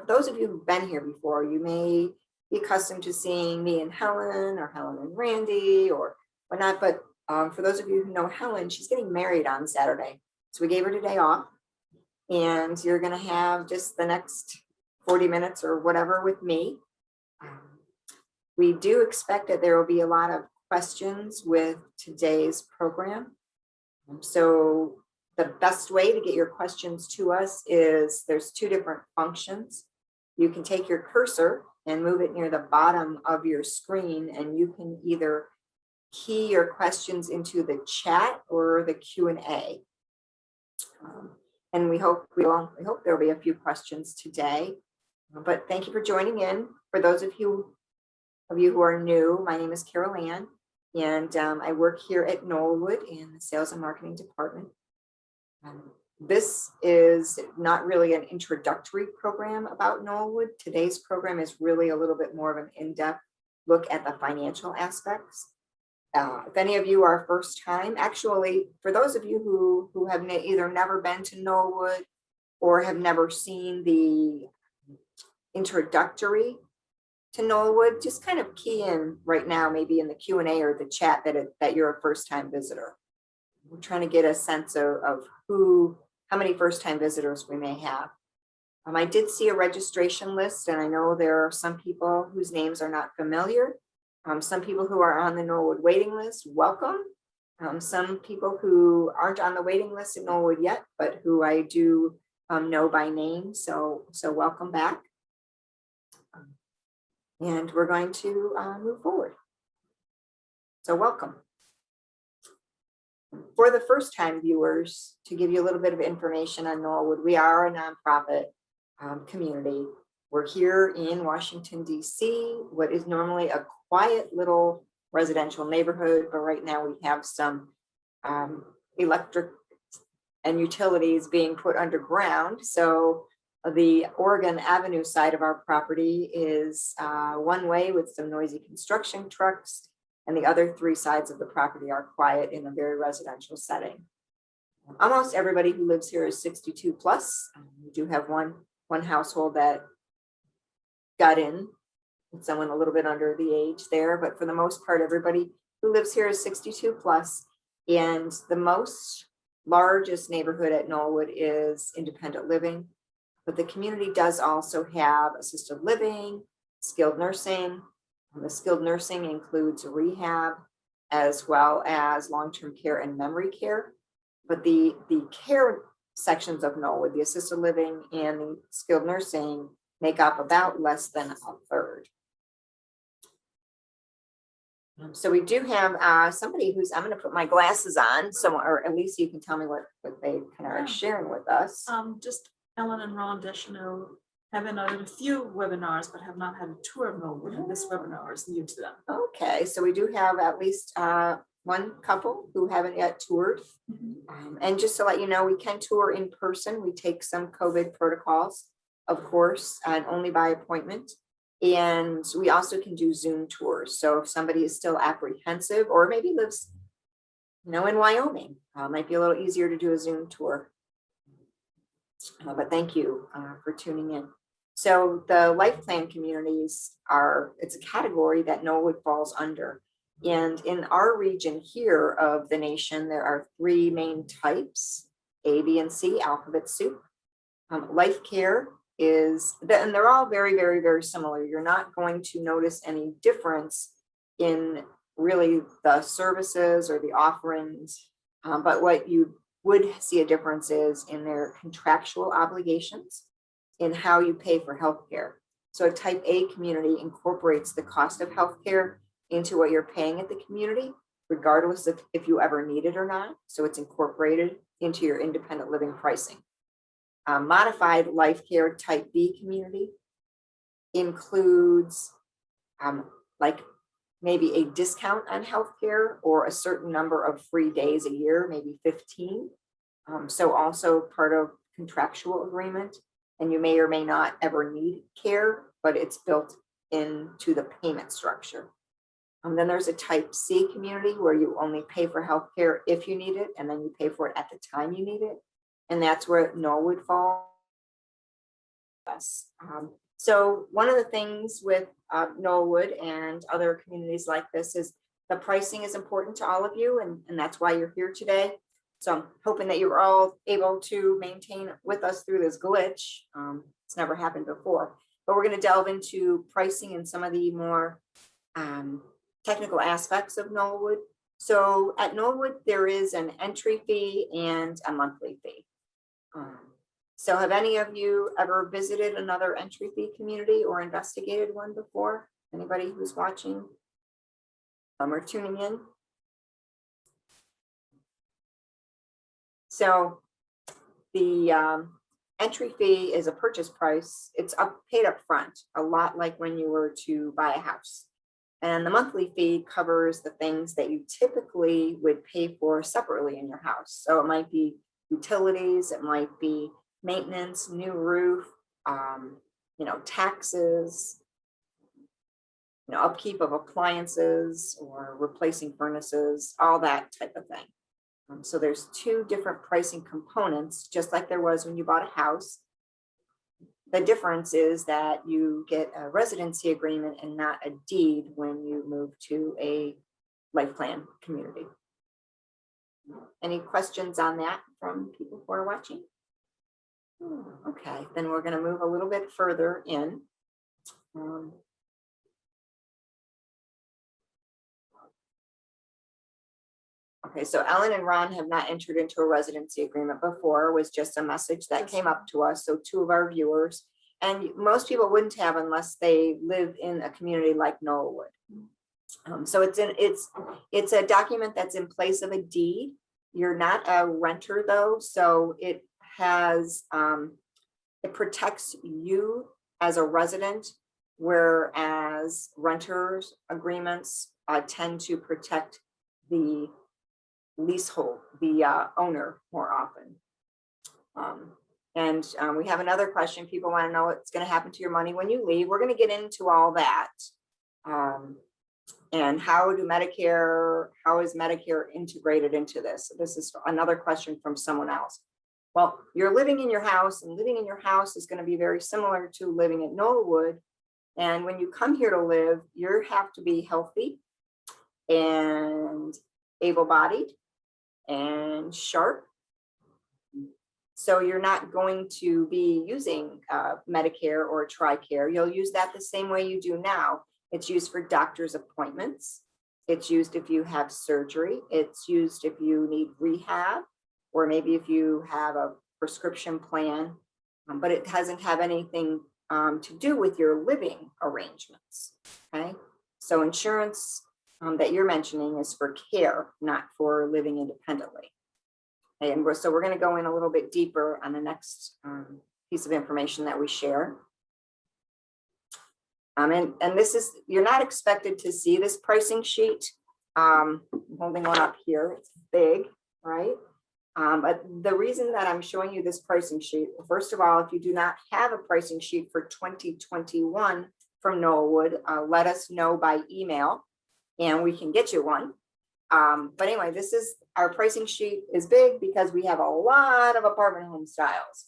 those of you who've been here before, you may be accustomed to seeing me and Helen, or Helen and Randy, or whatnot. But for those of you who know Helen, she's getting married on Saturday. So we gave her today off. And you're going to have just the next 40 minutes or whatever with me. We do expect that there will be a lot of questions with today's program. So the best way to get your questions to us is there's two different functions. You can take your cursor and move it near the bottom of your screen, and you can either key your questions into the chat or the Q&A. And we hope there'll be a few questions today. But thank you for joining in. For those of you who are new, my name is Carol Ann, and I work here at Knollwood in the Sales and Marketing Department. This is not really an introductory program about Knollwood. Today's program is really a little bit more of an in-depth look at the financial aspects. If any of you are first time, actually, for those of you who have either never been to Knollwood or have never seen the introductory to Knollwood, just kind of key in right now, maybe in the Q&A or the chat that you're a first time visitor. We're trying to get a sense of how many first time visitors we may have. I did see a registration list, and I know there are some people whose names are not familiar. Some people who are on the Knollwood waiting list, welcome. Some people who aren't on the waiting list at Knollwood yet, but who I do know by name, so welcome back. And we're going to move forward. So welcome. For the first time viewers, to give you a little bit of information on Knollwood, we are a nonprofit community. We're here in Washington, D.C., what is normally a quiet little residential neighborhood, but right now we have some electric and utilities being put underground. So the Oregon Avenue side of our property is one way with some noisy construction trucks, and the other three sides of the property are quiet in a very residential setting. Almost everybody who lives here is 62 plus. We do have one household that got in, someone a little bit under the age there, but for the most part, everybody who lives here is 62 plus. And the largest neighborhood at Knollwood is independent living, but the community does also have assisted living, skilled nursing. The skilled nursing includes rehab as well as long-term care and memory care. But the care sections of Knollwood, the assisted living and the skilled nursing, make up about less than a third. So we do have somebody who's, I'm going to put my glasses on, or at least you can tell me what they kind of are sharing with us. Just Ellen and Ron Deschanel have been on a few webinars, but have not had a tour of Knollwood, and this webinar is new to them. Okay, so we do have at least one couple who haven't yet toured. And just to let you know, we can tour in person. We take some COVID protocols, of course, and only by appointment. And we also can do Zoom tours. So if somebody is still apprehensive or maybe lives, in Wyoming, might be a little easier to do a Zoom tour. But thank you for tuning in. So the life plan communities it's a category that Knollwood falls under. And in our region here of the nation, there are three main types, A, B, and C, alphabet soup. Life care and they're all very, very, very similar. You're not going to notice any difference in really the services or the offerings, but what you would see a difference is in their contractual obligations in how you pay for healthcare. So a type A community incorporates the cost of healthcare into what you're paying at the community, regardless of if you ever need it or not. So it's incorporated into your independent living pricing. Modified life care type B community includes like maybe a discount on healthcare or a certain number of free days a year, maybe 15. So also part of contractual agreement, and you may or may not ever need care, but it's built into the payment structure. Then there's a type C community where you only pay for healthcare if you need it, and then you pay for it at the time you need it. And that's where Knollwood falls. us. So one of the things with Knollwood and other communities like this is the pricing is important to all of you, and that's why you're here today. So I'm hoping that you're all able to maintain with us through this glitch. It's never happened before, but we're going to delve into pricing and some of the more technical aspects of Knollwood. So at Knollwood, there is an entry fee and a monthly fee. So have any of you ever visited another entry fee community or investigated one before? Anybody who's watching or tuning in? So the entry fee is a purchase price. It's paid up front, a lot like when you were to buy a house. And the monthly fee covers the things that you typically would pay for separately in your house. So it might be utilities, it might be maintenance, new roof, taxes, upkeep of appliances or replacing furnaces, all that type of thing. So there's two different pricing components, just like there was when you bought a house. The difference is that you get a residency agreement and not a deed when you move to a life plan community. Any questions on that from people who are watching? Okay, then we're going to move a little bit further in. Okay, so Ellen and Ron have not entered into a residency agreement before. It was just a message that came up to us. So two of our viewers, and most people wouldn't have unless they live in a community like Knollwood. So it's a document that's in place of a deed. You're not a renter though, so it has it protects you as a resident, whereas renters agreements tend to protect the leasehold, the owner more often. We have another question. People want to know what's going to happen to your money when you leave. We're going to get into all that. And how is Medicare integrated into this? This is another question from someone else. Well, you're living in your house, and living in your house is going to be very similar to living at Knollwood. And when you come here to live, you have to be healthy and able-bodied and sharp. So you're not going to be using Medicare or TRICARE. You'll use that the same way you do now. It's used for doctor's appointments. It's used if you have surgery. It's used if you need rehab, or maybe if you have a prescription plan, but it doesn't have anything to do with your living arrangements, okay? So insurance that you're mentioning is for care, not for living independently. And so we're going to go in a little bit deeper on the next piece of information that we share. And this is, you're not expected to see this pricing sheet. I'm holding one up here, it's big, right? But the reason that I'm showing you this pricing sheet, first of all, if you do not have a pricing sheet for 2021 from Knollwood, let us know by email and we can get you one. But anyway, this is, our pricing sheet is big because we have a lot of apartment home styles.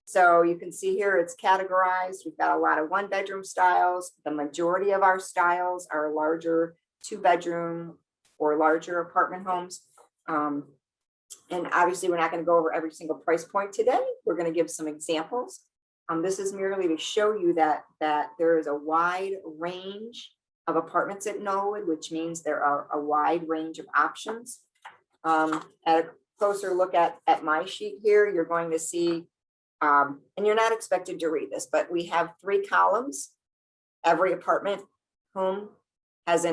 So you can see here it's categorized. We've got a lot of 1-bedroom styles. The majority of our styles are larger 2-bedroom or larger apartment homes. And obviously we're not going to go over every single price point today. We're going to give some examples. This is merely to show you that there is a wide range of apartments at Knollwood, which means there are a wide range of options. At a closer look at my sheet here, you're going to see, and you're not expected to read this, but we have 3 columns. Every apartment home has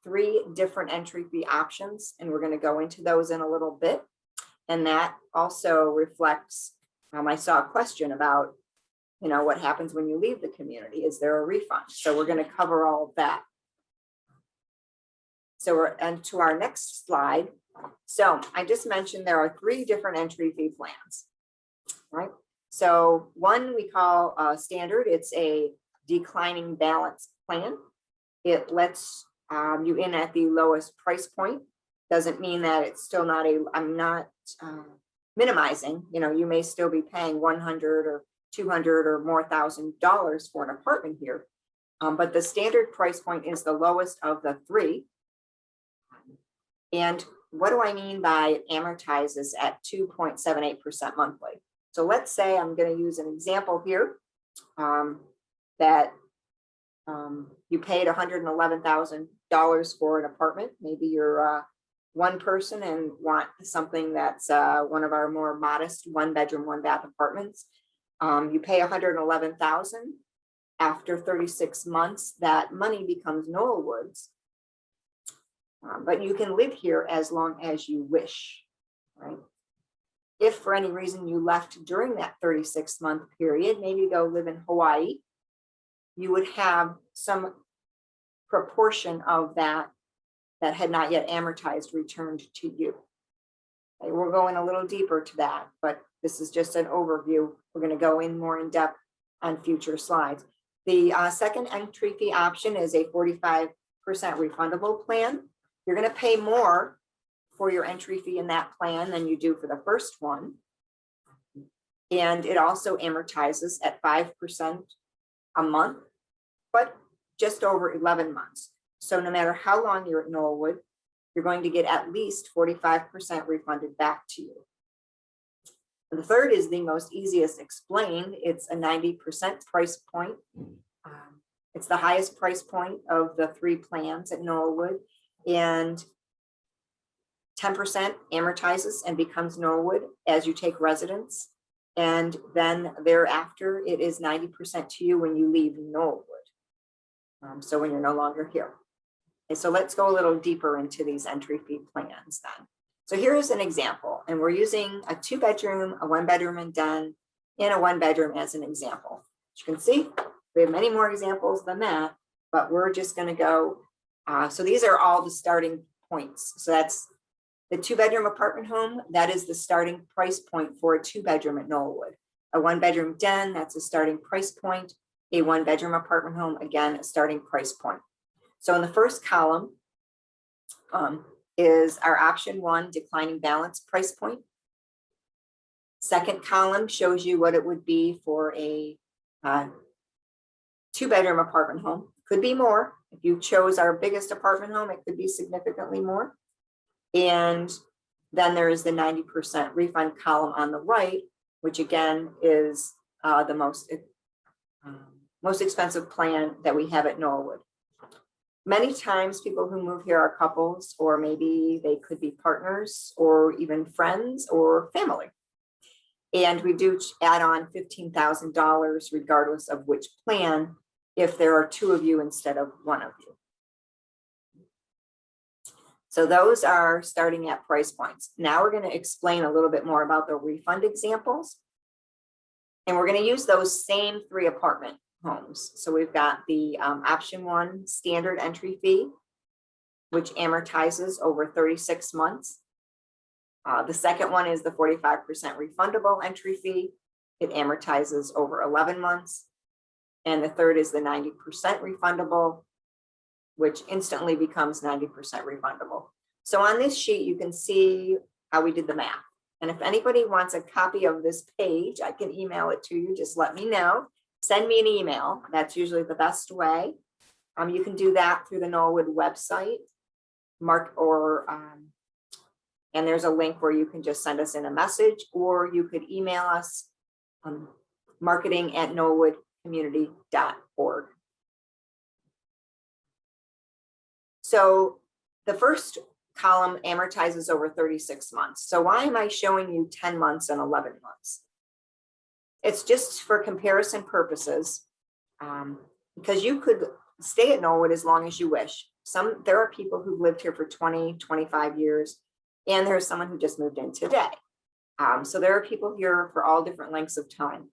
3 different entry fee options, and we're going to go into those in a little bit. And that also reflects, I saw a question about, what happens when you leave the community? Is there a refund? So we're going to cover all of that. So we're into our next slide. So I just mentioned there are 3 different entry fee plans, right? So one we call standard. It's a declining balance plan. It lets you in at the lowest price point. Doesn't mean that it's still not I'm not minimizing, you may still be paying $100 or $200 or more $1,000 for an apartment here. But the standard price point is the lowest of the three. And what do I mean by it amortizes at 2.78% monthly? So let's say I'm going to use an example here that you paid $111,000 for an apartment. Maybe you're one person and want something that's one of our more modest 1-bedroom, 1-bath apartments. You pay $111,000. After 36 months, that money becomes Knollwood's. But you can live here as long as you wish, right? If for any reason you left during that 36-month period, maybe go live in Hawaii, you would have some proportion of that had not yet amortized returned to you. Okay, we're going a little deeper to that, but this is just an overview. We're going to go in more in depth on future slides. The second entry fee option is a 45% refundable plan. You're going to pay more for your entry fee in that plan than you do for the first one. And it also amortizes at 5% a month, but just over 11 months. So no matter how long you're at Knollwood, you're going to get at least 45% refunded back to you. And the third is the most easiest explained. It's a 90% price point. It's the highest price point of the 3 plans at Knollwood, and 10% amortizes and becomes Knollwood as you take residence. And then thereafter, it is 90% to you when you leave Knollwood. So when you're no longer here. Okay, so let's go a little deeper into these entry fee plans then. So here's an example, and we're using a 2-bedroom, a 1-bedroom and den, and a 1-bedroom as an example. As you can see, we have many more examples than that, but we're just going to go. So these are all the starting points. So that's the 2-bedroom apartment home. That is the starting price point for a 2-bedroom at Knollwood. A 1-bedroom den, that's a starting price point. A 1-bedroom apartment home, again, a starting price point. So in the first column is our option 1 declining balance price point. Second column shows you what it would be for a 2-bedroom apartment home. Could be more. If you chose our biggest apartment home, it could be significantly more. And then there is the 90% refund column on the right, which again is the most expensive plan that we have at Knollwood. Many times people who move here are couples, or maybe they could be partners or even friends or family. And we do add on $15,000 regardless of which plan, if there are 2 of you instead of 1 of you. So those are starting at price points. Now we're going to explain a little bit more about the refund examples. And we're going to use those same 3 apartment homes. So we've got the option 1 standard entry fee, which amortizes over 36 months. The second one is the 45% refundable entry fee. It amortizes over 11 months. And the third is the 90% refundable, which instantly becomes 90% refundable. So on this sheet, you can see how we did the math. And if anybody wants a copy of this page, I can email it to you. Just let me know. Send me an email. That's usually the best way. You can do that through the Knollwood website. And there's a link where you can just send us in a message, or you could email us marketing@knollwoodcommunity.org. So the first column amortizes over 36 months. So why am I showing you 10 months and 11 months? It's just for comparison purposes, because you could stay at Knollwood as long as you wish. There are people who've lived here for 20, 25 years, and there's someone who just moved in today. So there are people here for all different lengths of time.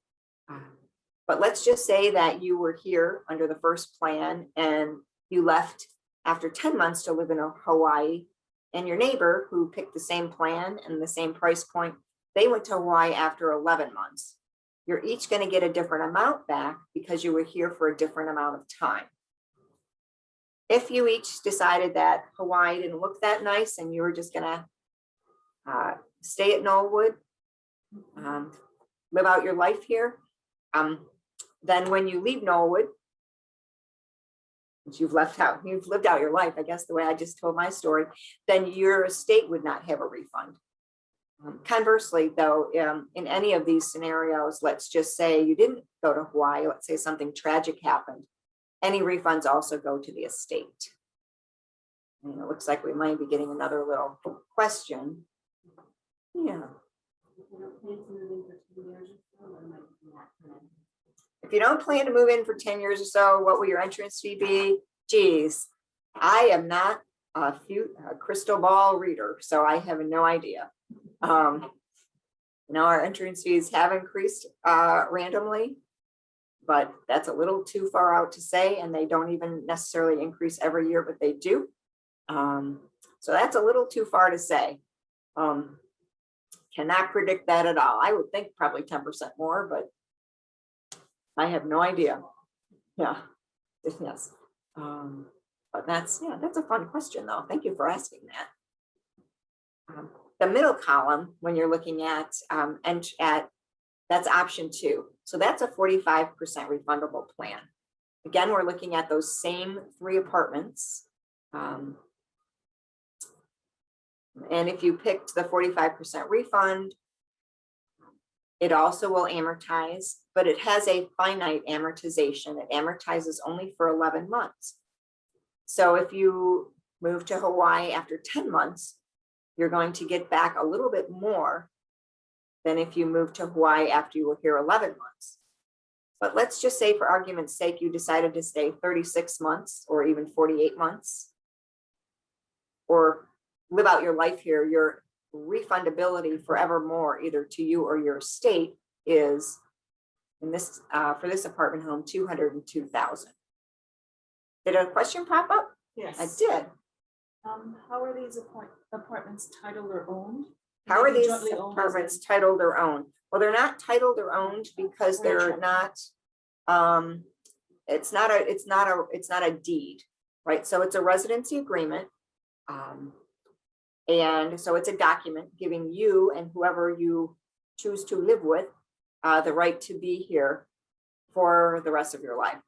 But let's just say that you were here under the first plan and you left after 10 months to live in Hawaii, and your neighbor who picked the same plan and the same price point, they went to Hawaii after 11 months. You're each going to get a different amount back because you were here for a different amount of time. If you each decided that Hawaii didn't look that nice and you were just going to stay at Knollwood, live out your life here, Then when you leave Knollwood, which you've lived out your life, I guess, the way I just told my story, then your estate would not have a refund. Conversely, though, in any of these scenarios, let's just say you didn't go to Hawaii, let's say something tragic happened, any refunds also go to the estate. And it looks like we might be getting another little question. Yeah. If you don't plan to move in for 10 years or so, what will your entrance fee be? Geez, I am not a crystal ball reader, so I have no idea. Our entrance fees have increased randomly, but that's a little too far out to say, and they don't even necessarily increase every year, but they do. So that's a little too far to say. Cannot predict that at all. I would think probably 10% more, but I have no idea. Yeah, yes. But that's a fun question though. Thank you for asking that. The middle column, when you're looking at that's option 2. So that's a 45% refundable plan. Again, we're looking at those same 3 apartments. And if you picked the 45% refund, it also will amortize, but it has a finite amortization. It amortizes only for 11 months. So if you move to Hawaii after 10 months, you're going to get back a little bit more than if you move to Hawaii after you were here 11 months. But let's just say, for argument's sake, you decided to stay 36 months or even 48 months, or live out your life here. Your refundability forevermore, either to you or your estate, is in this for this apartment home, $202,000. Did a question pop up? Yes. I did. How are these apartments titled or owned? How are these apartments titled or owned? Well, they're not titled or owned because they're not. It's not a deed, right? So it's a residency agreement, and so it's a document giving you and whoever you choose to live with the right to be here for the rest of your life.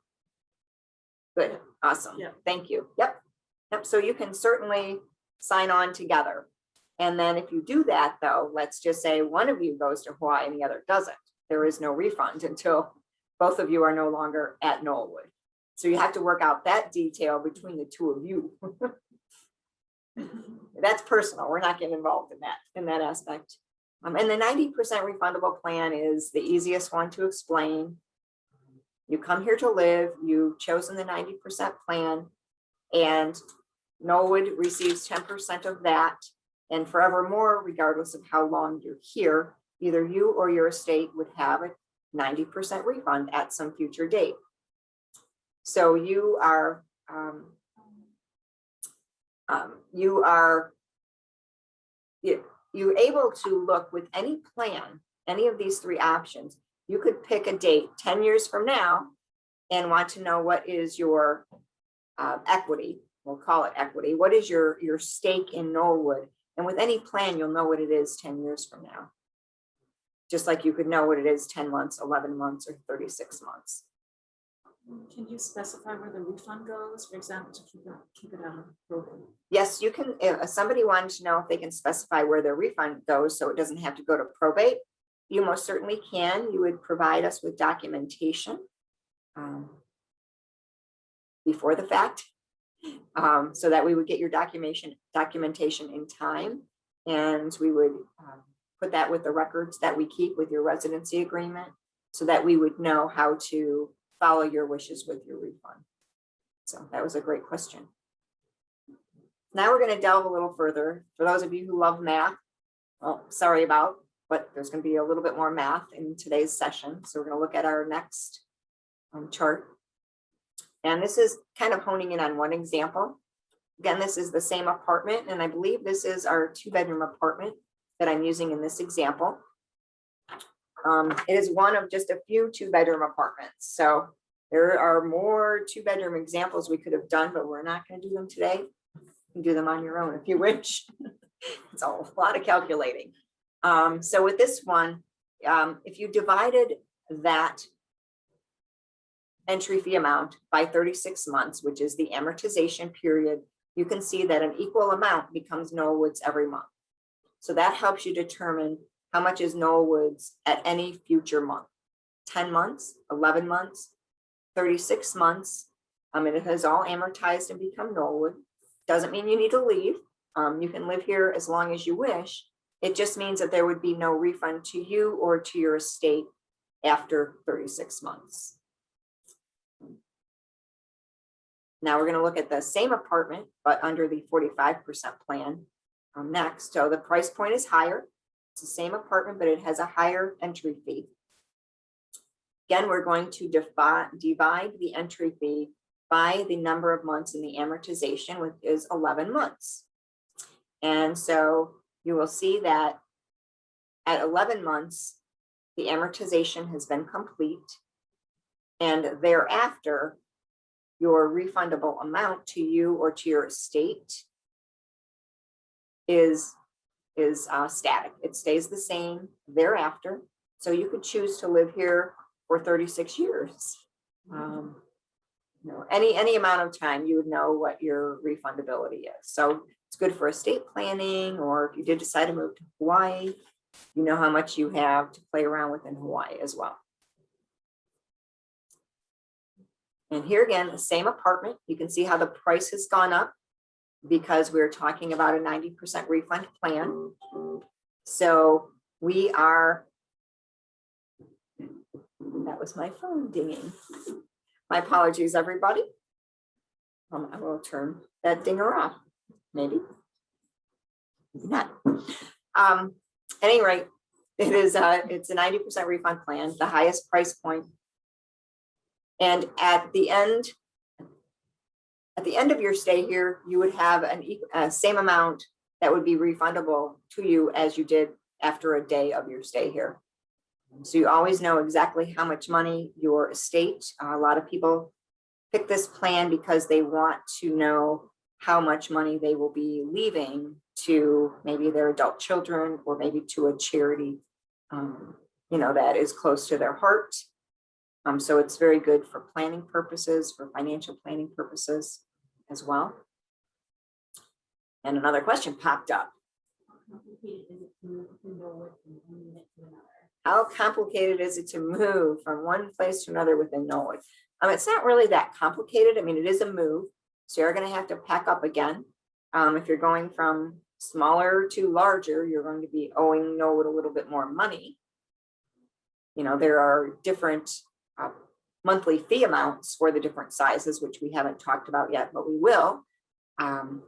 Good, awesome. Yeah. Thank you. Yep. So you can certainly sign on together. And then if you do that, though, let's just say one of you goes to Hawaii and the other doesn't. There is no refund until both of you are no longer at Knollwood. So you have to work out that detail between the two of you. That's personal. We're not getting involved in that aspect. And the 90% refundable plan is the easiest one to explain. You come here to live, you've chosen the 90% plan, and Knollwood receives 10% of that, and forevermore, regardless of how long you're here, either you or your estate would have a 90% refund at some future date. So you are you're able to look with any plan, any of these 3 options. You could pick a date 10 years from now and want to know what is your equity. We'll call it equity. What is your stake in Knollwood? And with any plan, you'll know what it is 10 years from now. Just like you could know what it is 10 months, 11 months, or 36 months. Can you specify where the refund goes, for example, to keep it out of probate? Yes, you can. If somebody wanted to know if they can specify where their refund goes so it doesn't have to go to probate, you most certainly can. You would provide us with documentation before the fact, so that we would get your documentation in time, and we would put that with the records that we keep with your residency agreement, so that we would know how to follow your wishes with your refund. So that was a great question. Now we're going to delve a little further. For those of you who love math, well, sorry about, but there's going to be a little bit more math in today's session. So we're going to look at our next chart. And this is kind of honing in on one example. Again, this is the same apartment, and I believe this is our 2-bedroom apartment that I'm using in this example. It is one of just a few 2-bedroom apartments. So there are more 2-bedroom examples we could have done, but we're not going to do them today. You can do them on your own if you wish. It's a lot of calculating. So with this one, if you divided that entry fee amount by 36 months, which is the amortization period, you can see that an equal amount becomes Knollwood's every month. So that helps you determine how much is Knollwood's at any future month. 10 months, 11 months, 36 months. It has all amortized and become Knollwood. Doesn't mean you need to leave. You can live here as long as you wish. It just means that there would be no refund to you or to your estate after 36 months. Now we're going to look at the same apartment, but under the 45% plan next. So the price point is higher. It's the same apartment, but it has a higher entry fee. Again, we're going to divide the entry fee by the number of months in the amortization, which is 11 months. And so you will see that at 11 months, the amortization has been complete. And thereafter, your refundable amount to you or to your estate is static. It stays the same thereafter. So you could choose to live here for 36 years. Any amount of time, you would know what your refundability is. So it's good for estate planning, or if you did decide to move to Hawaii, you know how much you have to play around with in Hawaii as well. And here again, the same apartment, you can see how the price has gone up because we're talking about a 90% refund plan. So we are, that was my phone dinging. My apologies, everybody. I will turn that dinger off, maybe. Maybe not. At any rate, it's a 90% refund plan, the highest price point. And at the end of your stay here, you would have a same amount that would be refundable to you as you did after a day of your stay here. So you always know exactly how much money your estate, a lot of people pick this plan because they want to know how much money they will be leaving to maybe their adult children or maybe to a charity, that is close to their heart. So it's very good for planning purposes, for financial planning purposes as well. And another question popped up. How complicated is it to move from one place to another within Knollwood? It's not really that complicated. I mean, it is a move, so you're going to have to pack up again. If you're going from smaller to larger, you're going to be owing Knollwood a little bit more money. There are different monthly fee amounts for the different sizes, which we haven't talked about yet, but we will.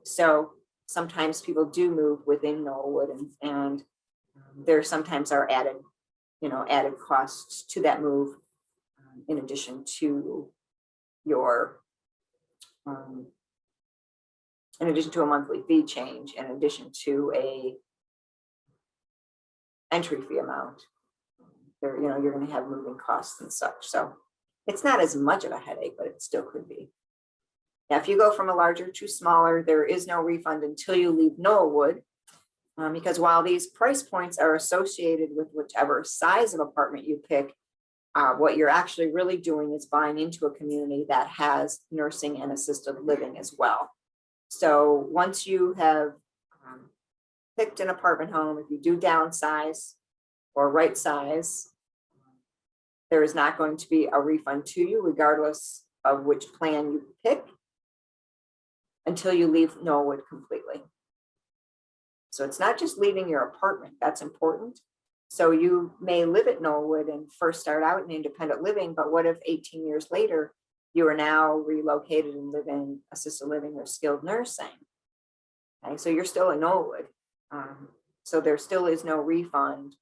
So sometimes people do move within Knollwood, and there sometimes are added costs to that move, in addition to your, in addition to a monthly fee change, in addition to a entry fee amount. There, you're going to have moving costs and such. So it's not as much of a headache, but it still could be. Now, if you go from a larger to smaller, there is no refund until you leave Knollwood, because while these price points are associated with whichever size of apartment you pick, what you're actually really doing is buying into a community that has nursing and assisted living as well. So once you have picked an apartment home, if you do downsize or right size, there is not going to be a refund to you, regardless of which plan you pick, until you leave Knollwood completely. So it's not just leaving your apartment, that's important. So you may live at Knollwood and first start out in independent living, but what if 18 years later, you are now relocated and live in assisted living or skilled nursing? Okay, so you're still in Knollwood. So there still is no refund,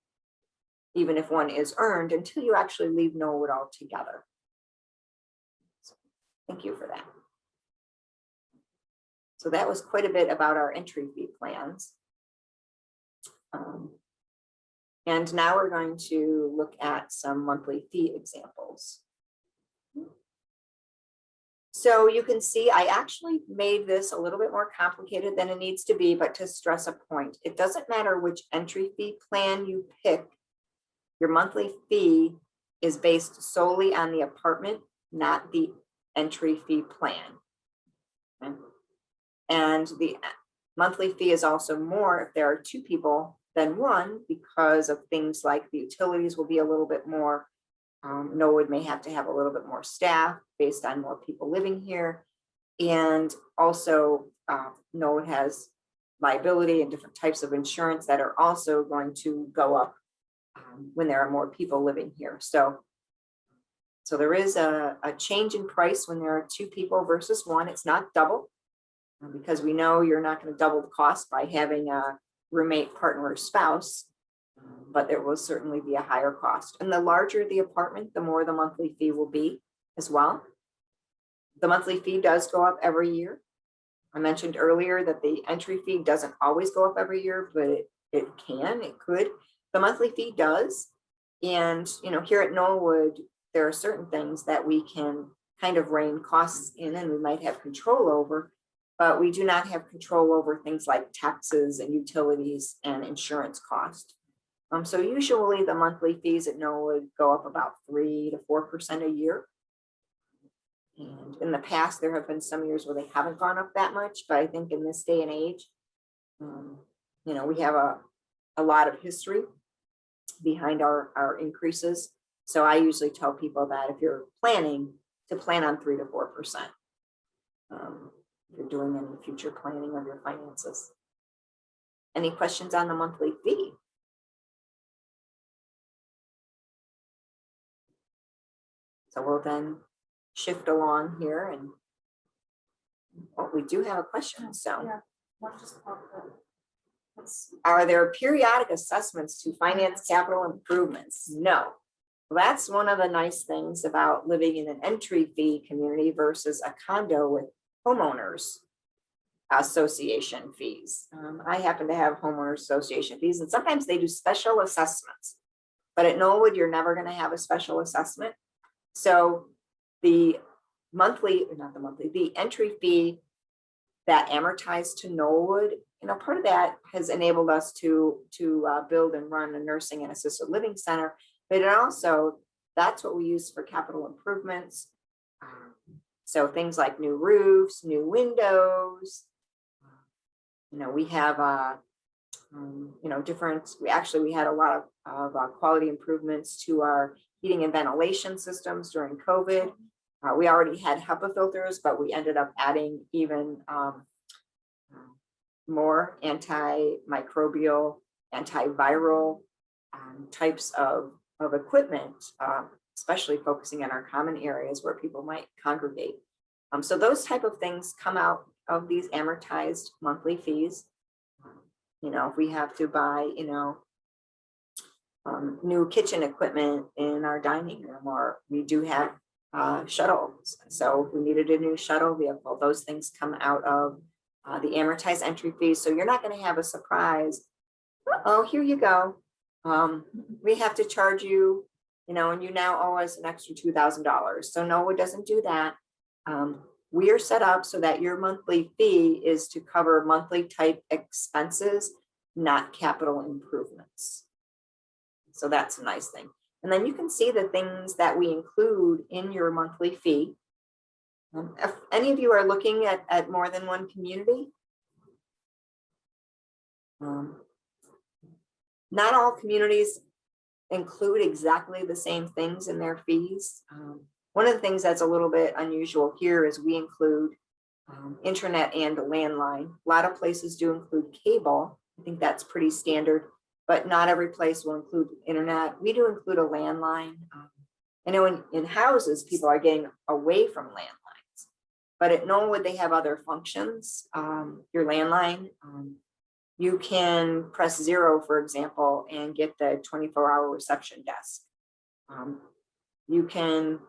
even if one is earned, until you actually leave Knollwood altogether. So thank you for that. So that was quite a bit about our entry fee plans. And now we're going to look at some monthly fee examples. So you can see I actually made this a little bit more complicated than it needs to be, but to stress a point, it doesn't matter which entry fee plan you pick, your monthly fee is based solely on the apartment, not the entry fee plan. Okay. And the monthly fee is also more if there are two people than one, because of things like the utilities will be a little bit more. Knollwood may have to have a little bit more staff based on more people living here. And also Knollwood has liability and different types of insurance that are also going to go up when there are more people living here. So there is a change in price when there are two people versus one. It's not double, because we know you're not going to double the cost by having a roommate, partner, or spouse, but there will certainly be a higher cost. And the larger the apartment, the more the monthly fee will be as well. The monthly fee does go up every year. I mentioned earlier that the entry fee doesn't always go up every year, but it could. The monthly fee does. And, here at Knollwood, there are certain things that we can kind of rein costs in and we might have control over, but we do not have control over things like taxes and utilities and insurance cost. So usually the monthly fees at Knollwood go up about 3 to 4% a year. And in the past, there have been some years where they haven't gone up that much, but I think in this day and age, we have a lot of history behind our increases. So I usually tell people that if you're planning, to plan on 3 to 4%. If you're doing any future planning of your finances. Any questions on the monthly fee? So we'll then shift along here, and we do have a question. So Yeah, one just popped up. are there periodic assessments to finance capital improvements? No. That's one of the nice things about living in an entry fee community versus a condo with homeowners association fees. I happen to have homeowners association fees, and sometimes they do special assessments, but at Knollwood, you're never going to have a special assessment. So the the entry fee that amortized to Knollwood, part of that has enabled us to build and run a nursing and assisted living center, but it also, that's what we use for capital improvements. So things like new roofs, new windows, we have we had a lot of quality improvements to our heating and ventilation systems during COVID. We already had HEPA filters, but we ended up adding even more antimicrobial, antiviral types of equipment, especially focusing on our common areas where people might congregate. So those type of things come out of these amortized monthly fees. If we have to buy, new kitchen equipment in our dining room, or we do have shuttles. So if we needed a new shuttle vehicle, those things come out of the amortized entry fees. So you're not going to have a surprise. Oh, here you go. We have to charge you, and you now owe us an extra $2,000. So no, it doesn't do that. We are set up so that your monthly fee is to cover monthly type expenses, not capital improvements. So that's a nice thing. And then you can see the things that we include in your monthly fee. If any of you are looking at more than one community, not all communities include exactly the same things in their fees. One of the things that's a little bit unusual here is we include internet and landline. A lot of places do include cable. I think that's pretty standard, but not every place will include internet. We do include a landline. I know in houses, people are getting away from landlines, but at Knollwood, they have other functions. Your landline, you can press 0, for example, and get the 24-hour reception desk. You can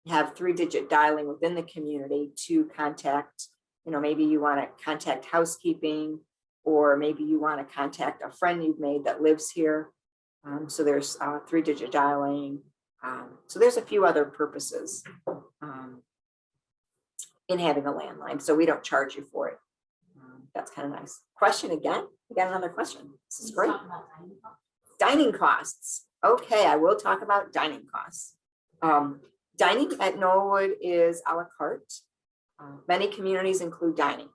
have 3-digit dialing within the community to contact, maybe you want to contact housekeeping, or maybe you want to contact a friend you've made that lives here. So there's 3-digit dialing. So there's a few other purposes in having a landline. So we don't charge you for it. That's kind of nice. Question again? We got another question. This is great. Dining costs. Okay, I will talk about dining costs. Dining at Knollwood is a la carte. Many communities include dining.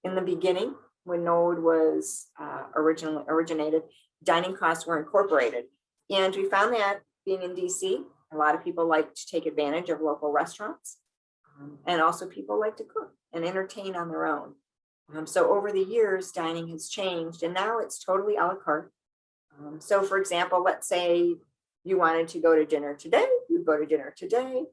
In the beginning, when Knollwood was originally originated, dining costs were incorporated. And we found that being in DC, a lot of people like to take advantage of local restaurants. And also people like to cook and entertain on their own. So over the years, dining has changed and now it's totally a la carte. So for example, let's say you wanted to go to dinner today, you go to dinner today.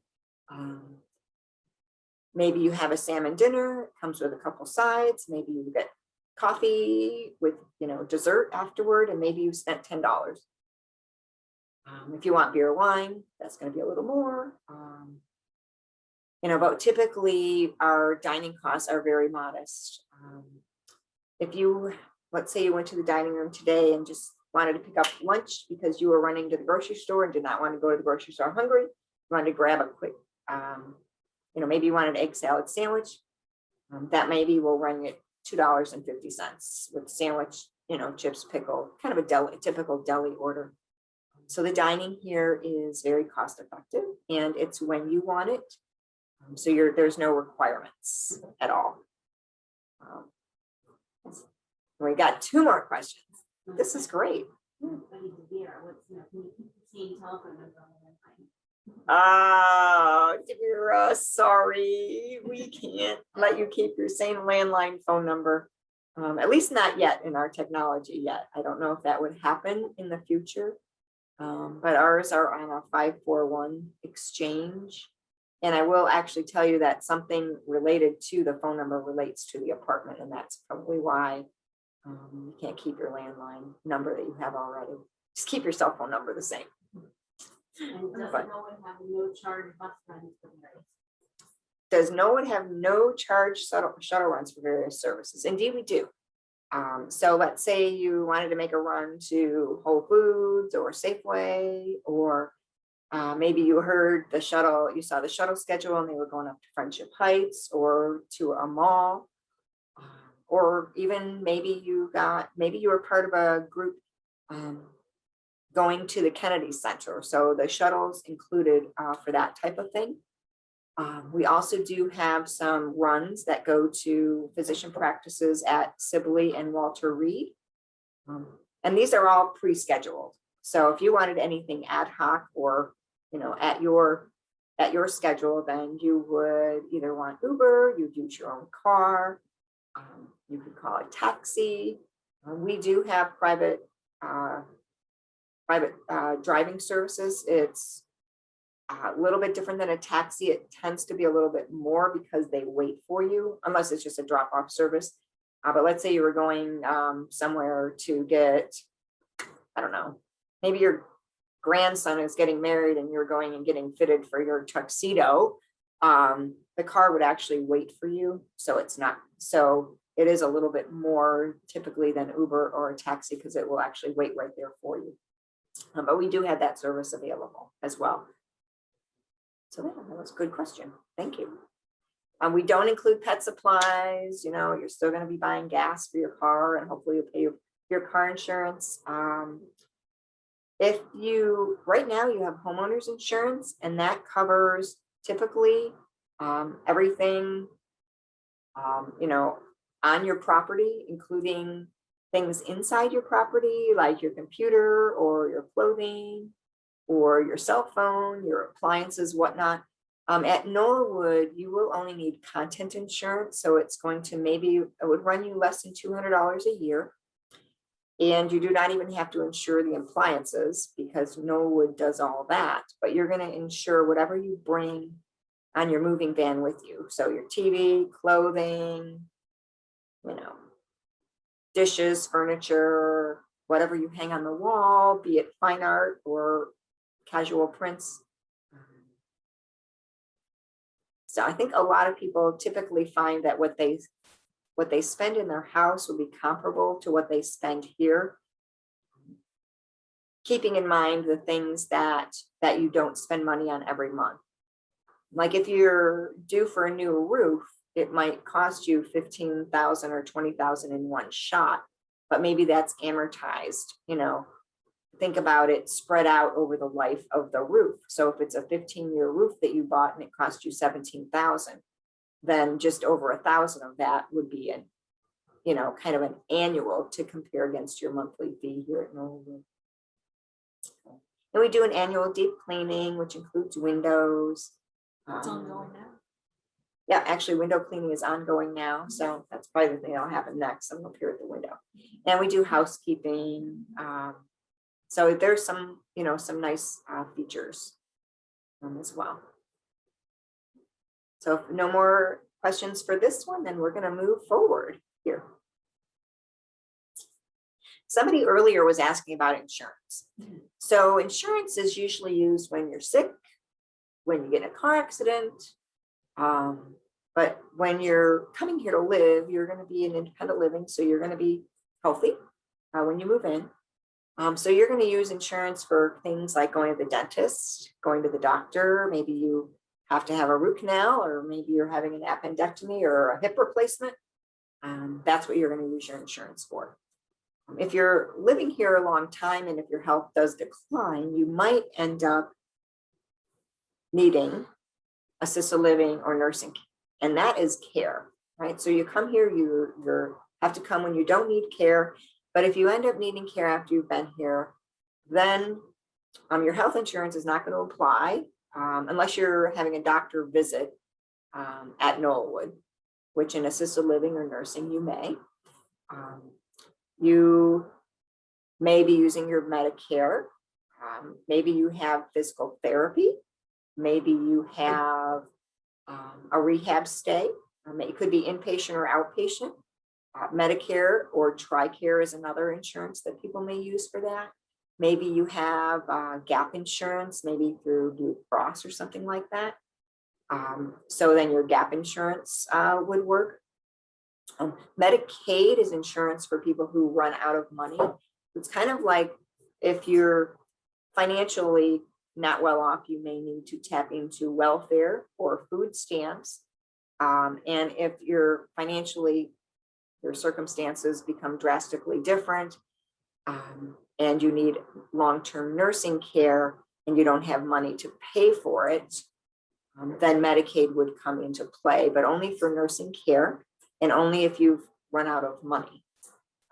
Maybe you have a salmon dinner, it comes with a couple sides, maybe you get coffee with, dessert afterward, and maybe you spent $10. If you want beer or wine, that's going to be a little more. But typically our dining costs are very modest. If you, let's say you went to the dining room today and just wanted to pick up lunch because you were running to the grocery store and did not want to go to the grocery store hungry, you wanted to grab a quick, maybe you want an egg salad sandwich, that maybe will run you $2.50 with sandwich, chips, pickle, kind of a typical deli order. So the dining here is very cost effective and it's when you want it. So there's no requirements at all. We got 2 more questions. This is great. Devira, sorry, we can't let you keep your same landline phone number. At least not yet in our technology yet. I don't know if that would happen in the future. But ours are on a 541 exchange. And I will actually tell you that something related to the phone number relates to the apartment. And that's probably why you can't keep your landline number that you have already. Just keep your cell phone number the same. Does Knollwood have no charge shuttle runs for various services? Indeed, we do. So let's say you wanted to make a run to Whole Foods or Safeway, or maybe you heard the shuttle, you saw the shuttle schedule and they were going up to Friendship Heights or to a mall, or even maybe you were part of a group going to the Kennedy Center. So the shuttles included for that type of thing. We also do have some runs that go to physician practices at Sibley and Walter Reed. And these are all pre-scheduled. So if you wanted anything ad hoc or, at your schedule, then you would either want Uber, you'd use your own car, you could call a taxi. We do have private driving services. It's a little bit different than a taxi. It tends to be a little bit more because they wait for you, unless it's just a drop-off service. But let's say you were going somewhere to get, I don't know, maybe your grandson is getting married and you're going and getting fitted for your tuxedo. The car would actually wait for you. So it is a little bit more typically than Uber or a taxi because it will actually wait right there for you. But we do have that service available as well. So that was a good question. Thank you. We don't include pet supplies. You're still going to be buying gas for your car and hopefully you'll pay your car insurance. Right now you have homeowners insurance and that covers typically everything, on your property, including things inside your property, like your computer or your clothing or your cell phone, your appliances, whatnot. At Knollwood, you will only need content insurance. So it's going to it would run you less than $200 a year. And you do not even have to insure the appliances because Knollwood does all that, but you're going to insure whatever you bring on your moving van with you. So your TV, clothing, dishes, furniture, whatever you hang on the wall, be it fine art or casual prints. So I think a lot of people typically find that what they spend in their house will be comparable to what they spend here. Keeping in mind the things that you don't spend money on every month. Like if you're due for a new roof, it might cost you $15,000 or $20,000 in one shot, but maybe that's amortized, think about it spread out over the life of the roof. So if it's a 15-year roof that you bought and it cost you 17,000, then just over 1,000 of that would be an, kind of an annual to compare against your monthly fee here at Knollwood. And we do an annual deep cleaning, which includes windows. It's ongoing now. Yeah, actually window cleaning is ongoing now. So that's probably the thing that'll happen next. I'm up here at the window. And we do housekeeping. So there's some, some nice features as well. So if no more questions for this one, then we're going to move forward here. Somebody earlier was asking about insurance. So insurance is usually used when you're sick, when you get in a car accident. But when you're coming here to live, you're going to be in independent living. So you're going to be healthy when you move in. So you're going to use insurance for things like going to the dentist, going to the doctor. Maybe you have to have a root canal, or maybe you're having an appendectomy or a hip replacement. That's what you're going to use your insurance for. If you're living here a long time and if your health does decline, you might end up needing assisted living or nursing, and that is care, right? So you come here, you have to come when you don't need care, but if you end up needing care after you've been here, then your health insurance is not going to apply unless you're having a doctor visit at Knollwood, which in assisted living or nursing you may. You may be using your Medicare. Maybe you have physical therapy. Maybe you have a rehab stay. It could be inpatient or outpatient. Medicare or TRICARE is another insurance that people may use for that. Maybe you have gap insurance, maybe through Blue Cross or something like that. So then your gap insurance would work. Medicaid is insurance for people who run out of money. It's kind of like if you're financially not well off, you may need to tap into welfare or food stamps. And if you're financially, your circumstances become drastically different, and you need long-term nursing care and you don't have money to pay for it, then Medicaid would come into play, but only for nursing care and only if you've run out of money.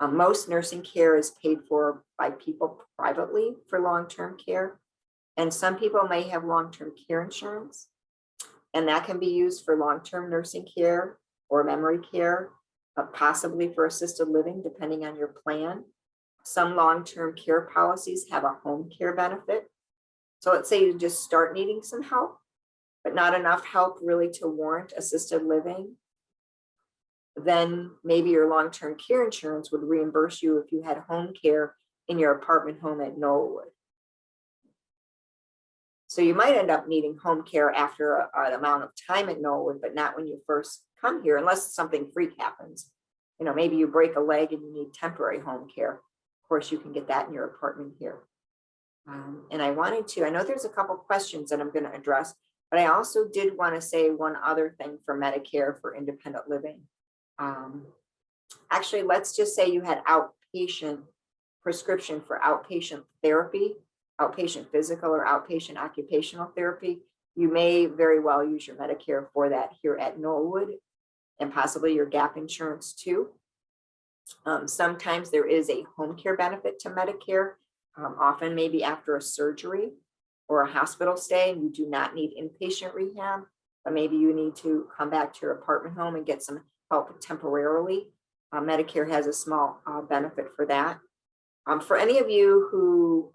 Most nursing care is paid for by people privately for long-term care. And some people may have long-term care insurance, and that can be used for long-term nursing care or memory care, possibly for assisted living, depending on your plan. Some long-term care policies have a home care benefit. So let's say you just start needing some help, but not enough help really to warrant assisted living. Then maybe your long-term care insurance would reimburse you if you had home care in your apartment home at Knollwood. So you might end up needing home care after an amount of time at Knollwood, but not when you first come here, unless something freak happens. Maybe you break a leg and you need temporary home care. Of course, you can get that in your apartment here. And I know there's a couple questions that I'm going to address, but I also did want to say one other thing for Medicare for independent living. Actually, let's just say you had outpatient prescription for outpatient therapy, outpatient physical or outpatient occupational therapy. You may very well use your Medicare for that here at Knollwood, and possibly your gap insurance too. Sometimes there is a home care benefit to Medicare, often maybe after a surgery or a hospital stay, and you do not need inpatient rehab, but maybe you need to come back to your apartment home and get some help temporarily. Medicare has a small benefit for that. For any of you who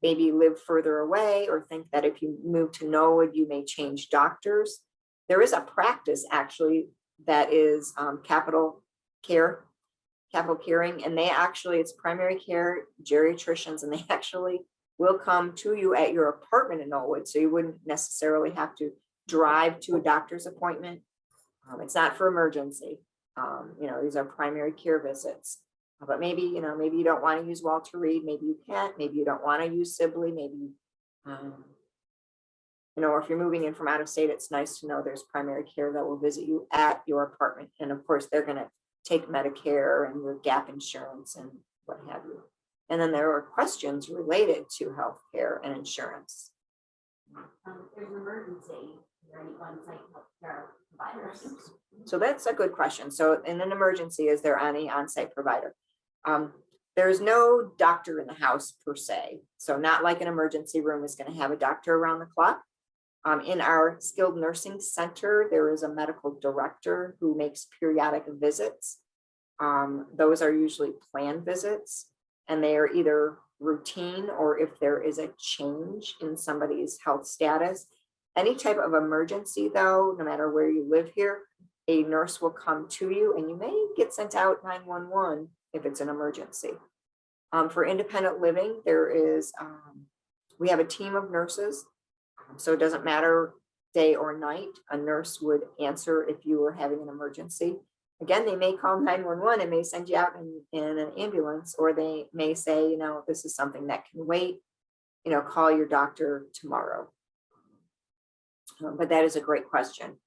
maybe live further away or think that if you move to Knollwood, you may change doctors, there is a practice actually that is capital caring, and it's primary care geriatricians, and they actually will come to you at your apartment in Knollwood, so you wouldn't necessarily have to drive to a doctor's appointment. It's not for emergency. These are primary care visits. But maybe you don't want to use Walter Reed. Maybe you can't. Maybe you don't want to use Sibley. Maybe, or if you're moving in from out of state, it's nice to know there's primary care that will visit you at your apartment. And of course, they're going to take Medicare and your gap insurance and what have you. And then there are questions related to healthcare and insurance. There's an emergency, is there any on-site healthcare providers? So that's a good question. So in an emergency, is there any on-site provider? There's no doctor in the house per se. So not like an emergency room is going to have a doctor around the clock. In our skilled nursing center, there is a medical director who makes periodic visits. Those are usually planned visits, and they are either routine or if there is a change in somebody's health status. Any type of emergency though, no matter where you live here, a nurse will come to you and you may get sent out 911 if it's an emergency. For independent living, we have a team of nurses. So it doesn't matter day or night, a nurse would answer if you were having an emergency. Again, they may call 911 and may send you out in an ambulance, or they may say, this is something that can wait, call your doctor tomorrow. But that is a great question.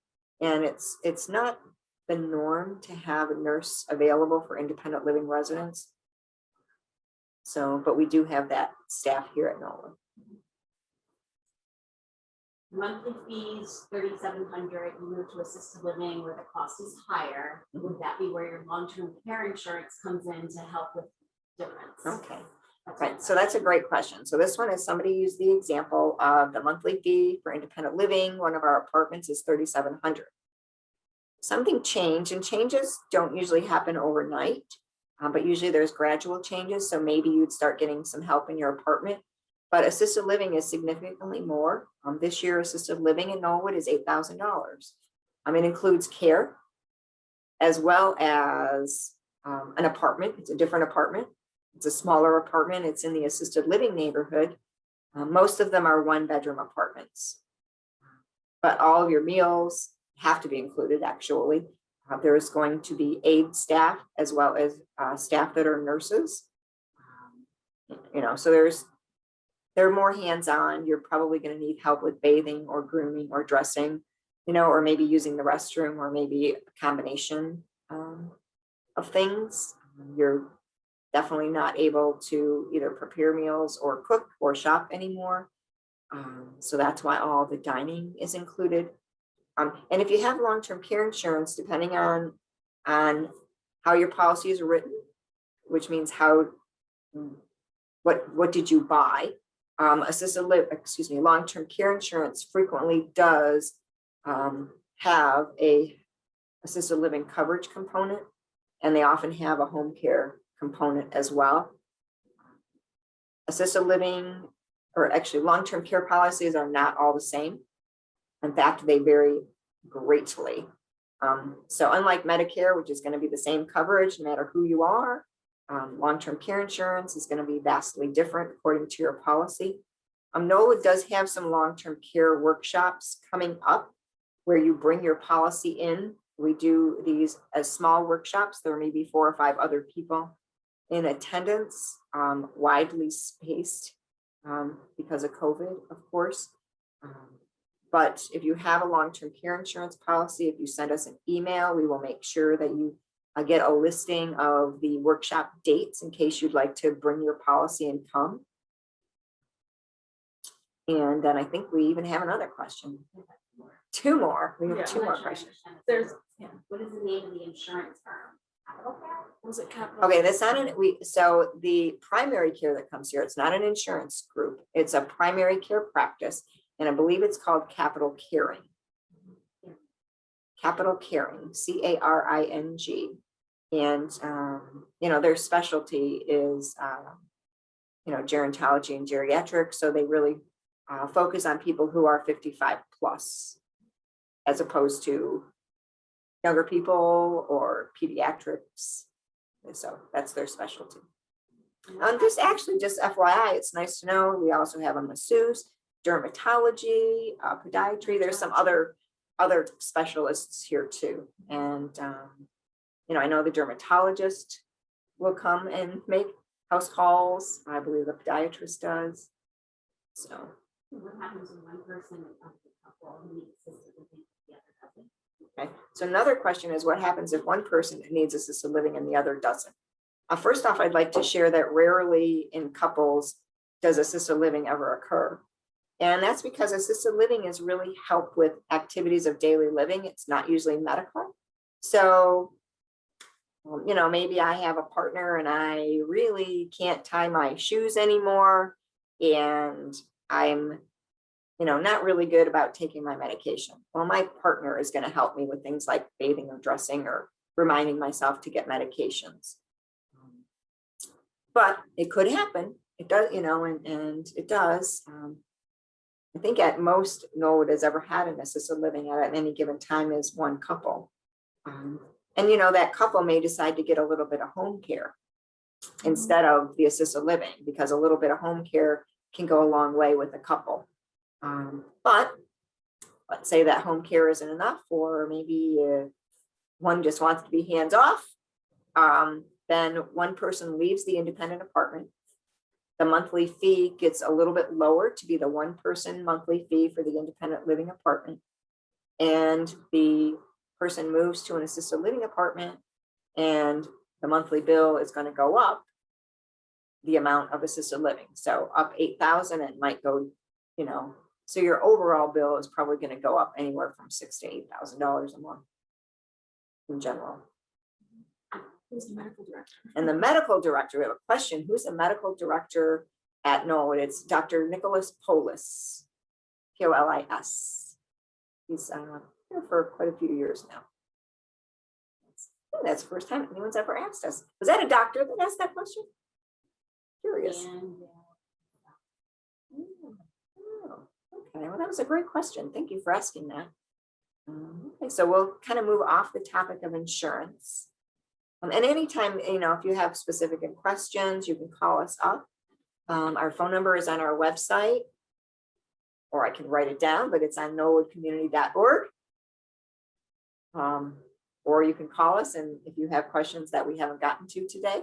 And it's not the norm to have a nurse available for independent living residents. So, but we do have that staff here at Knollwood. Monthly fees, $3,700. You move to assisted living where the cost is higher. Would that be where your long-term care insurance comes in to help with difference? Okay. Right, so that's a great question. So this one is somebody used the example of the monthly fee for independent living. One of our apartments is $3,700. Something changed, and changes don't usually happen overnight, but usually there's gradual changes. So maybe you'd start getting some help in your apartment, but assisted living is significantly more. This year, assisted living in Knollwood is $8,000. It includes care as well as an apartment. It's a different apartment. It's a smaller apartment. It's in the assisted living neighborhood. Most of them are 1-bedroom apartments, but all of your meals have to be included actually. There is going to be aid staff as well as staff that are nurses. So they're more hands-on. You're probably going to need help with bathing or grooming or dressing, or maybe using the restroom, or maybe a combination of things. You're definitely not able to either prepare meals or cook or shop anymore. So that's why all the dining is included. And if you have long-term care insurance, depending on how your policy is written, which means what did you buy? Long-term care insurance frequently does have a assisted living coverage component, and they often have a home care component as well. Assisted living, or actually long-term care policies, are not all the same. In fact, they vary greatly. So unlike Medicare, which is going to be the same coverage no matter who you are, long-term care insurance is going to be vastly different according to your policy. Knollwood does have some long-term care workshops coming up where you bring your policy in. We do these as small workshops. There may be 4 or 5 other people in attendance, widely spaced because of COVID, of course. But if you have a long-term care insurance policy, if you send us an email, we will make sure that you get a listing of the workshop dates in case you'd like to bring your policy and come. And then I think we even have another question. 2 more. We have Yeah. 2 more questions. What is the name of the insurance firm? Capital Care? Was it capital? Okay, that's not so the primary care that comes here, it's not an insurance group. It's a primary care practice. And I believe it's called Capital Caring. Capital Caring, CARING. And, their specialty is, gerontology and geriatrics. So they really focus on people who are 55 plus, as opposed to younger people or pediatrics. And so that's their specialty. This actually, just FYI, it's nice to know, we also have a masseuse, dermatology, podiatry. There's some other specialists here too. And, I know the dermatologist will come and make house calls. I believe the podiatrist does. So. What happens when one person of the couple needs assisted living, the other doesn't? Okay. So another question is, what happens if one person needs assisted living and the other doesn't? First off, I'd like to share that rarely in couples does assisted living ever occur. And that's because assisted living is really help with activities of daily living. It's not usually medical. So, maybe I have a partner and I really can't tie my shoes anymore. And I'm, not really good about taking my medication. Well, my partner is going to help me with things like bathing or dressing or reminding myself to get medications. But it could happen. It does, and it does. I think at most Knollwood has ever had an assisted living at any given time is one couple. And that couple may decide to get a little bit of home care instead of the assisted living, because a little bit of home care can go a long way with a couple. But let's say that home care isn't enough, or maybe one just wants to be hands off. Then one person leaves the independent apartment. The monthly fee gets a little bit lower to be the one person monthly fee for the independent living apartment. And the person moves to an assisted living apartment, and the monthly bill is going to go up the amount of assisted living. So up $8,000, it might go, so your overall bill is probably going to go up anywhere from $6,000 to $8,000 a month in general. Who's the medical director? And the medical director, we have a question. Who's the medical director at Knollwood? It's Dr. Nicholas Polis, Polis. He's here for quite a few years now. I think that's the first time anyone's ever asked us. Was that a doctor that asked that question? Curious. Okay, well, that was a great question. Thank you for asking that. Okay, so we'll kind of move off the topic of insurance. And anytime, if you have specific questions, you can call us up. Our phone number is on our website, or I can write it down, but it's on knollwoodcommunity.org. Or you can call us, and if you have questions that we haven't gotten to today.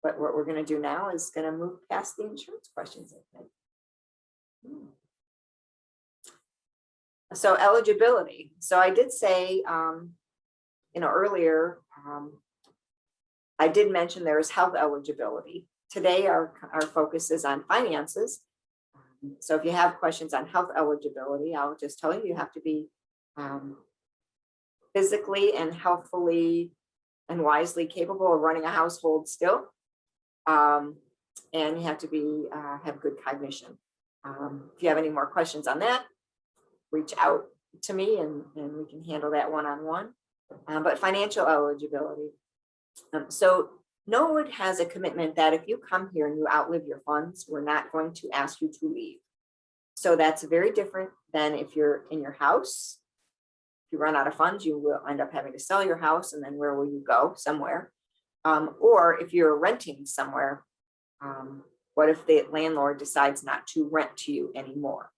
But what we're going to do now is going to move past the insurance questions, I think. So eligibility. So I did say, earlier, I did mention there is health eligibility. Today, our focus is on finances. So if you have questions on health eligibility, I'll just tell you, you have to be physically and healthfully and wisely capable of running a household still. And you have to be have good cognition. If you have any more questions on that, reach out to me and we can handle that one-on-one. But financial eligibility. So Knollwood has a commitment that if you come here and you outlive your funds, we're not going to ask you to leave. So that's very different than if you're in your house. If you run out of funds, you will end up having to sell your house, and then where will you go? Somewhere. Or if you're renting somewhere, what if the landlord decides not to rent to you anymore?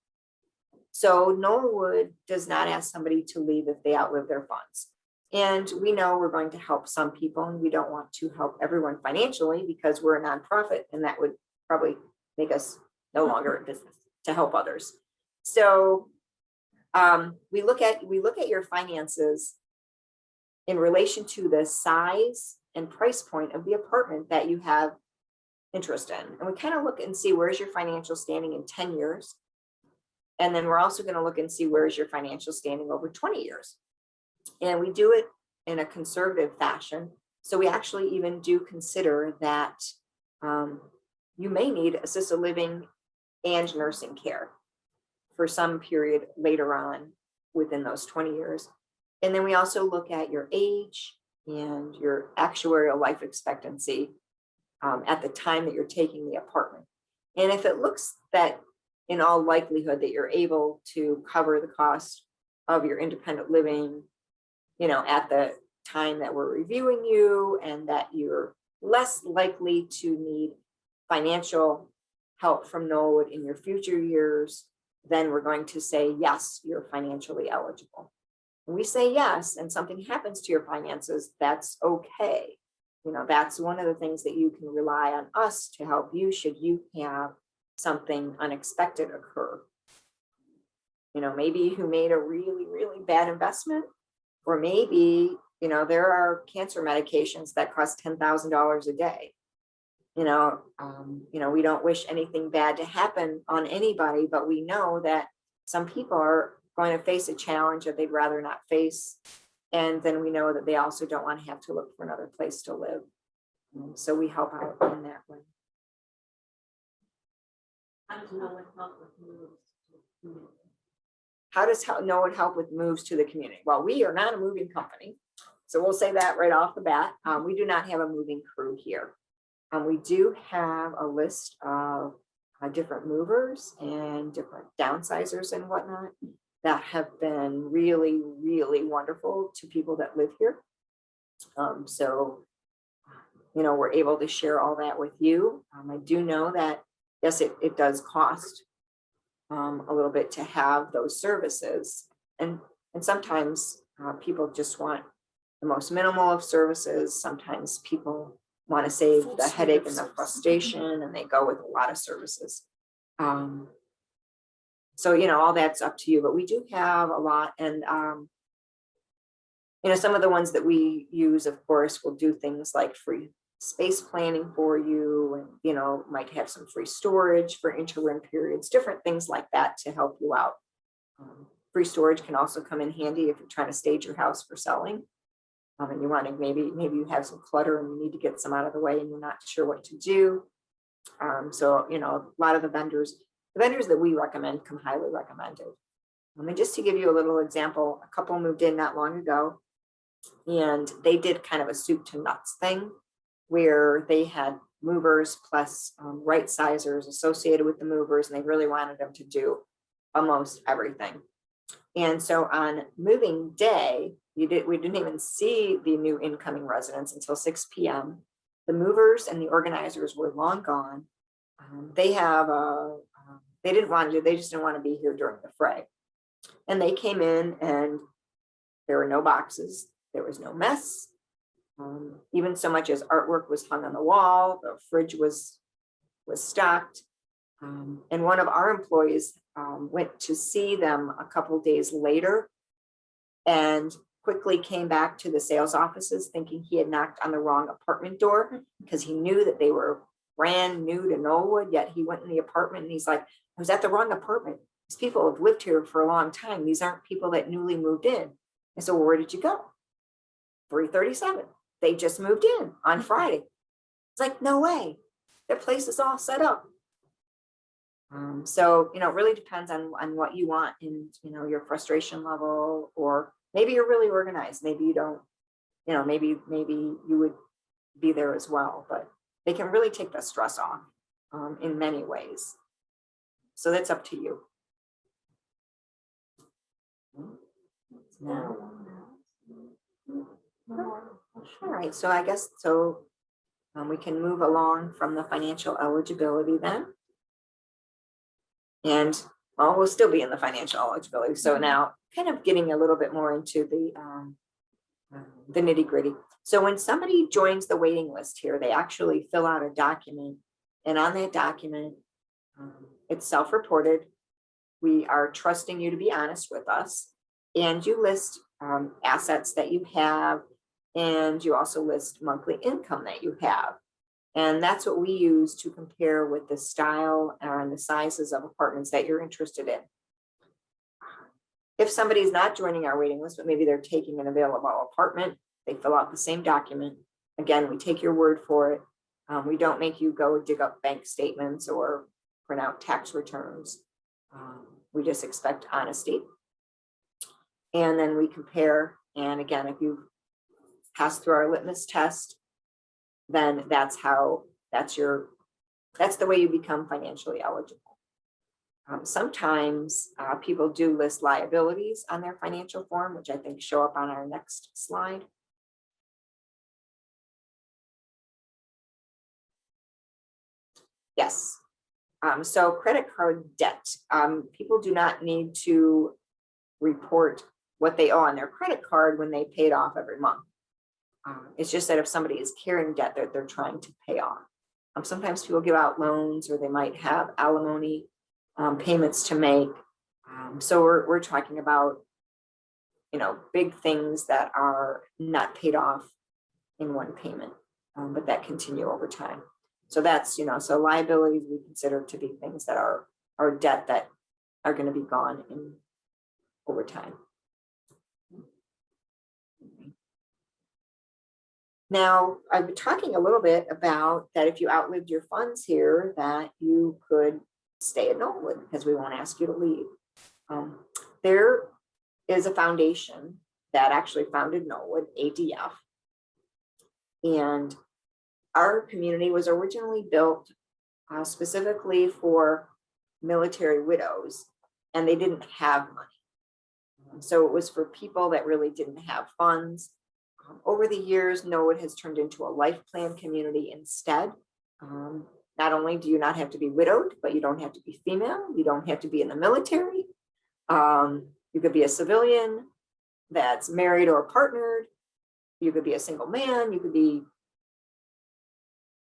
So Knollwood does not ask somebody to leave if they outlive their funds. And we know we're going to help some people, and we don't want to help everyone financially because we're a nonprofit, and that would probably make us no longer in business to help others. So we look at your finances in relation to the size and price point of the apartment that you have interest in. And we kind of look and see where's your financial standing in 10 years. And then we're also going to look and see where's your financial standing over 20 years. And we do it in a conservative fashion. So we actually even do consider that you may need assisted living and nursing care for some period later on within those 20 years. And then we also look at your age and your actuarial life expectancy at the time that you're taking the apartment. And if it looks that in all likelihood that you're able to cover the cost of your independent living, at the time that we're reviewing you, and that you're less likely to need financial help from Knollwood in your future years, then we're going to say, yes, you're financially eligible. When we say yes, and something happens to your finances, that's okay. That's one of the things that you can rely on us to help you should you have something unexpected occur. Maybe you made a really, really bad investment, or maybe there are cancer medications that cost $10,000 a day. We don't wish anything bad to happen on anybody, but we know that some people are going to face a challenge that they'd rather not face. And then we know that they also don't want to have to look for another place to live. So we help out in that way. How does Knollwood help with moves to the community? How does Knollwood help with moves to the community? Well, we are not a moving company. So we'll say that right off the bat. We do not have a moving crew here. We do have a list of different movers and different downsizers and whatnot that have been really, really wonderful to people that live here. We're able to share all that with you. I do know that, yes, it does cost a little bit to have those services. And sometimes people just want the most minimal of services. Sometimes people want to save the headache and the frustration, and they go with a lot of services. All that's up to you, but we do have a lot. And, some of the ones that we use, of course, will do things like free space planning for you, and, might have some free storage for interim periods, different things like that to help you out. Free storage can also come in handy if you're trying to stage your house for selling. And you want to maybe you have some clutter and you need to get some out of the way and you're not sure what to do. A lot of the vendors that we recommend come highly recommended. And just to give you a little example, a couple moved in not long ago, and they did kind of a soup to nuts thing where they had movers plus right sizers associated with the movers, and they really wanted them to do almost everything. And so on moving day, we didn't even see the new incoming residents until 6 p.m. The movers and the organizers were long gone. They just didn't want to be here during the fray. And they came in and there were no boxes. There was no mess. Even so much as artwork was hung on the wall, the fridge was stocked. And one of our employees went to see them a couple of days later and quickly came back to the sales offices thinking he had knocked on the wrong apartment door because he knew that they were brand new to Knollwood, yet he went in the apartment and he's like, I was at the wrong apartment. These people have lived here for a long time. These aren't people that newly moved in. I said, well, where did you go? 337. They just moved in on Friday. It's like, no way. Their place is all set up. It really depends on what you want in, your frustration level, or maybe you're really organized. Maybe you don't, maybe you would be there as well, but they can really take the stress off in many ways. So that's up to you. Now, all right, so I guess, we can move along from the financial eligibility then. And we'll still be in the financial eligibility. So now kind of getting a little bit more into the nitty gritty. So when somebody joins the waiting list here, they actually fill out a document, and on that document, it's self-reported. We are trusting you to be honest with us, and you list assets that you have, and you also list monthly income that you have. And that's what we use to compare with the style and the sizes of apartments that you're interested in. If somebody's not joining our waiting list, but maybe they're taking an available apartment, they fill out the same document. Again, we take your word for it. We don't make you go dig up bank statements or print out tax returns. We just expect honesty. And then we compare. And again, if you pass through our litmus test, then that's the way you become financially eligible. Sometimes people do list liabilities on their financial form, which I think show up on our next slide. Yes. So credit card debt. People do not need to report what they owe on their credit card when they pay it off every month. It's just that if somebody is carrying debt that they're trying to pay off. Sometimes people give out loans, or they might have alimony payments to make. So we're talking about big things that are not paid off in one payment, but that continue over time. So that's, so liabilities we consider to be things that are debt that are going to be gone in over time. Now, I've been talking a little bit about that if you outlived your funds here, that you could stay at Knollwood because we won't ask you to leave. There is a foundation that actually founded Knollwood, ADF. And our community was originally built specifically for military widows, and they didn't have money. So it was for people that really didn't have funds. Over the years, Knollwood has turned into a life plan community instead. Not only do you not have to be widowed, but you don't have to be female. You don't have to be in the military. You could be a civilian that's married or partnered. You could be a single man. You could be,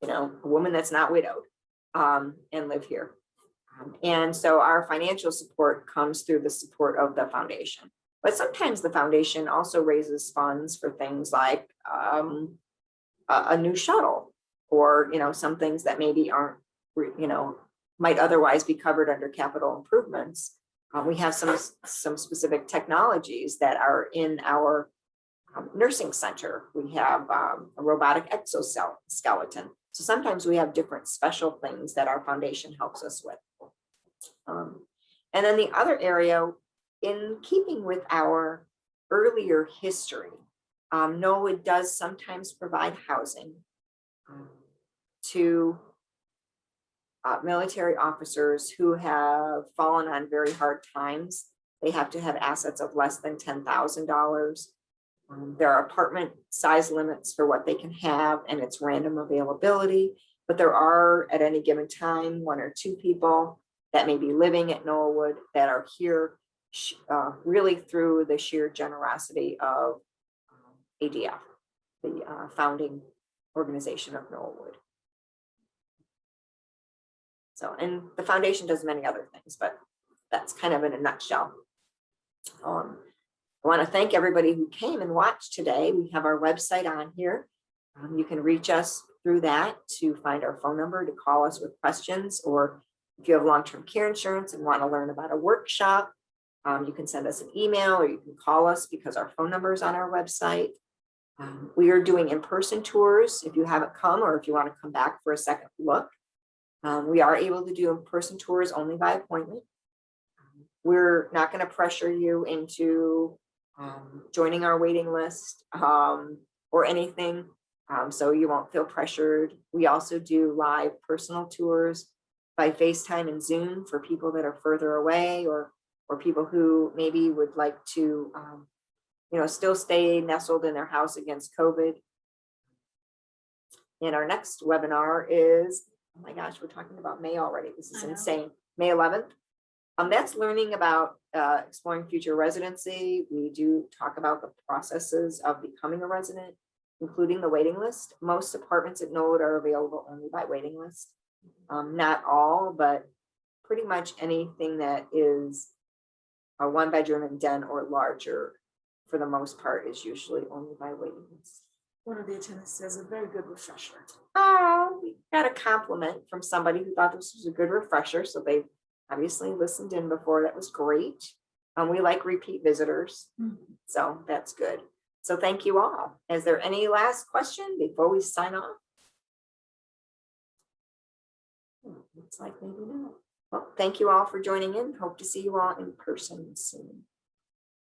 a woman that's not widowed and live here. And so our financial support comes through the support of the foundation. But sometimes the foundation also raises funds for things like a new shuttle, or some things that maybe aren't, might otherwise be covered under capital improvements. We have some specific technologies that are in our nursing center. We have a robotic exoskeleton. So sometimes we have different special things that our foundation helps us with. And then the other area, in keeping with our earlier history, Knollwood does sometimes provide housing to military officers who have fallen on very hard times. They have to have assets of less than $10,000. There are apartment size limits for what they can have, and it's random availability. But there are, at any given time, 1 or 2 people that may be living at Knollwood that are here really through the sheer generosity of ADF, the founding organization of Knollwood. So, and the foundation does many other things, but that's kind of in a nutshell. I want to thank everybody who came and watched today. We have our website on here. You can reach us through that to find our phone number to call us with questions, or if you have long-term care insurance and want to learn about a workshop, you can send us an email or you can call us because our phone number is on our website. We are doing in-person tours if you haven't come, or if you want to come back for a second look. We are able to do in-person tours only by appointment. We're not going to pressure you into joining our waiting list or anything, so you won't feel pressured. We also do live personal tours by FaceTime and Zoom for people that are further away, or people who maybe would like to still stay nestled in their house against COVID. And our next webinar is, oh my gosh, we're talking about May already. This is insane. May 11th. That's learning about exploring future residency. We do talk about the processes of becoming a resident, including the waiting list. Most apartments at Knollwood are available only by waiting list. Not all, but pretty much anything that is a 1-bedroom and den or larger, for the most part, is usually only by waiting list. One of the attendants says a very good refresher. Oh, we got a compliment from somebody who thought this was a good refresher. So they obviously listened in before. That was great. We like repeat visitors. So that's good. So thank you all. Is there any last question before we sign off? Looks like maybe not. Well, thank you all for joining in. Hope to see you all in person soon.